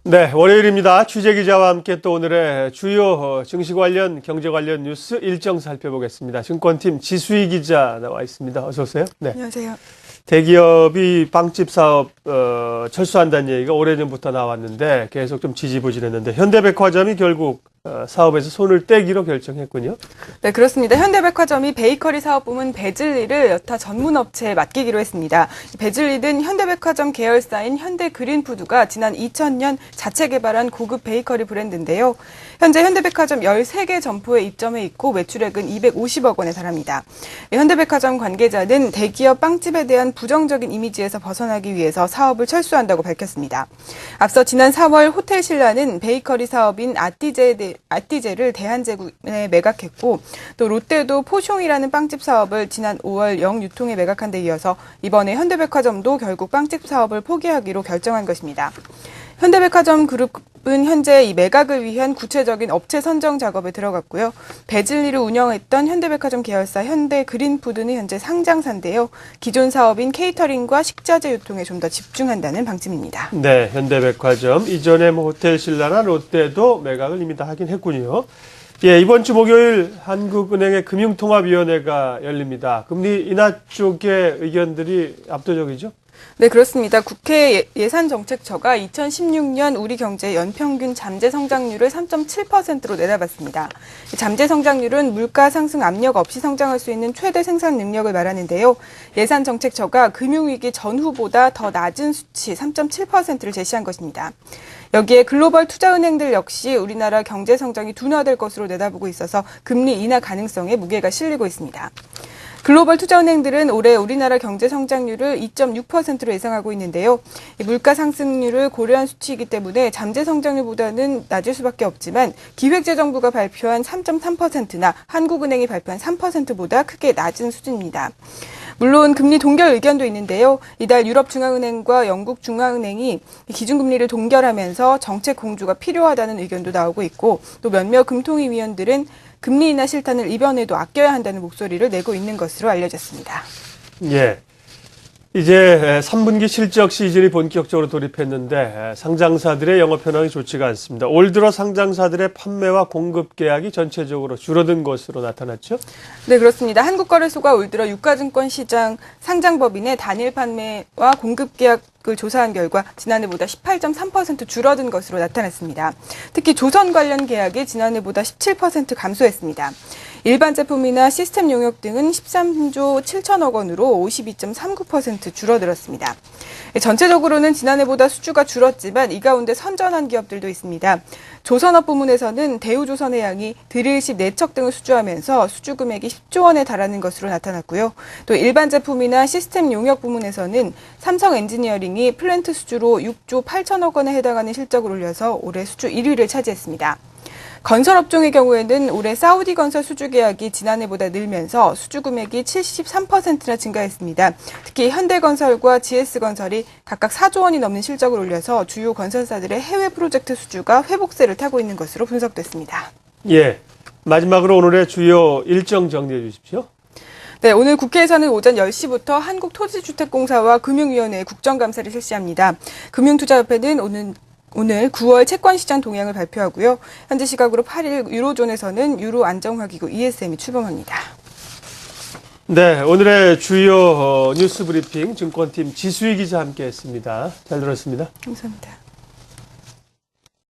네, 월요일입니다. 취재기자와 함께 또 오늘의 주요 증시 관련, 경제 관련 뉴스 일정 살펴보겠습니다. 증권팀 지수희 기자 나와 있습니다. 어서 오세요. 네. 안녕하세요. 대기업이 빵집 사업 철수한다는 얘기가 오래전부터 나왔는데 계속 좀 지지부진했는데 현대백화점이 결국 사업에서 손을 떼기로 결정했군요. 네, 그렇습니다. 현대백화점이 베이커리 사업 부문 베즐리를 여타 전문 업체에 맡기기로 했습니다. 베즐리는 현대백화점 계열사인 현대그린푸드가 지난 2000년 자체 개발한 고급 베이커리 브랜드인데요. 현재 현대백화점 13개 점포에 입점해 있고 매출액은 250억 원에 달합니다. 현대백화점 관계자는 대기업 빵집에 대한 부정적인 이미지에서 벗어나기 위해서 사업을 철수한다고 밝혔습니다. 앞서 지난 4월 호텔신라는 베이커리 사업인 아띠제를 대한제국에 매각했고 또 롯데도 포숑이라는 빵집 사업을 지난 5월 영유통에 매각한 데 이어서 이번에 현대백화점도 결국 빵집 사업을 포기하기로 결정한 것입니다. 현대백화점 그룹은 현재 이 매각을 위한 구체적인 업체 선정 작업에 들어갔고요. 베즐리를 운영했던 현대백화점 계열사 현대그린푸드는 현재 상장사인데요. 기존 사업인 케이터링과 식자재 유통에 좀 더 집중한다는 방침입니다. 네, 현대백화점 이전에 호텔신라나 롯데도 매각을 이미 다 하긴 했군요. 예, 이번 주 목요일 한국은행의 금융통합위원회가 열립니다. 금리 인하 쪽의 의견들이 압도적이죠? 네, 그렇습니다. 국회 예산정책처가 2016년 우리 경제 연평균 잠재 성장률을 3.7%로 내다봤습니다. 잠재 성장률은 물가 상승 압력 없이 성장할 수 있는 최대 생산 능력을 말하는데요. 예산정책처가 금융위기 전후보다 더 낮은 수치 3.7%를 제시한 것입니다. 여기에 글로벌 투자은행들 역시 우리나라 경제 성장이 둔화될 것으로 내다보고 있어서 금리 인하 가능성에 무게가 실리고 있습니다. 글로벌 투자은행들은 올해 우리나라 경제 성장률을 2.6%로 예상하고 있는데요. 물가 상승률을 고려한 수치이기 때문에 잠재 성장률보다는 낮을 수밖에 없지만 기획재정부가 발표한 3.3%나 한국은행이 발표한 3%보다 크게 낮은 수준입니다. 물론 금리 동결 의견도 있는데요. 이달 유럽중앙은행과 영국중앙은행이 기준금리를 동결하면서 정책 공조가 필요하다는 의견도 나오고 있고 또 몇몇 금통위 위원들은 금리 인하 실탄을 이번에도 아껴야 한다는 목소리를 내고 있는 것으로 알려졌습니다. 예. 이제 3분기 실적 시즌이 본격적으로 돌입했는데 상장사들의 영업 현황이 좋지가 않습니다. 올 들어 상장사들의 판매와 공급 계약이 전체적으로 줄어든 것으로 나타났죠? 네, 그렇습니다. 한국거래소가 올 들어 유가증권 시장 상장법인의 단일 판매와 공급 계약을 조사한 결과 지난해보다 18.3% 줄어든 것으로 나타났습니다. 특히 조선 관련 계약이 지난해보다 17% 감소했습니다. 일반 제품이나 시스템 용역 등은 13조 7천억 원으로 52.39% 줄어들었습니다. 전체적으로는 지난해보다 수주가 줄었지만 이 가운데 선전한 기업들도 있습니다. 조선업 부문에서는 대우조선해양이 드릴십 4척 등을 수주하면서 수주 금액이 10조 원에 달하는 것으로 나타났고요. 또 일반 제품이나 시스템 용역 부문에서는 삼성 엔지니어링이 플랜트 수주로 6조 8천억 원에 해당하는 실적을 올려서 올해 수주 1위를 차지했습니다. 건설업종의 경우에는 올해 사우디 건설 수주 계약이 지난해보다 늘면서 수주 금액이 73%나 증가했습니다. 특히 현대건설과 GS건설이 각각 4조 원이 넘는 실적을 올려서 주요 건설사들의 해외 프로젝트 수주가 회복세를 타고 있는 것으로 분석됐습니다. 예. 마지막으로 오늘의 주요 일정 정리해 주십시오. 네, 오늘 국회에서는 오전 10시부터 한국토지주택공사와 금융위원회 국정감사를 실시합니다. 금융투자협회는 오늘 9월 채권시장 동향을 발표하고요. 현재 시각으로 8일 유로존에서는 유로 안정화기구 ESM이 출범합니다. 네, 오늘의 주요 뉴스 브리핑 증권팀 지수희 기자 함께했습니다. 잘 들었습니다. 감사합니다.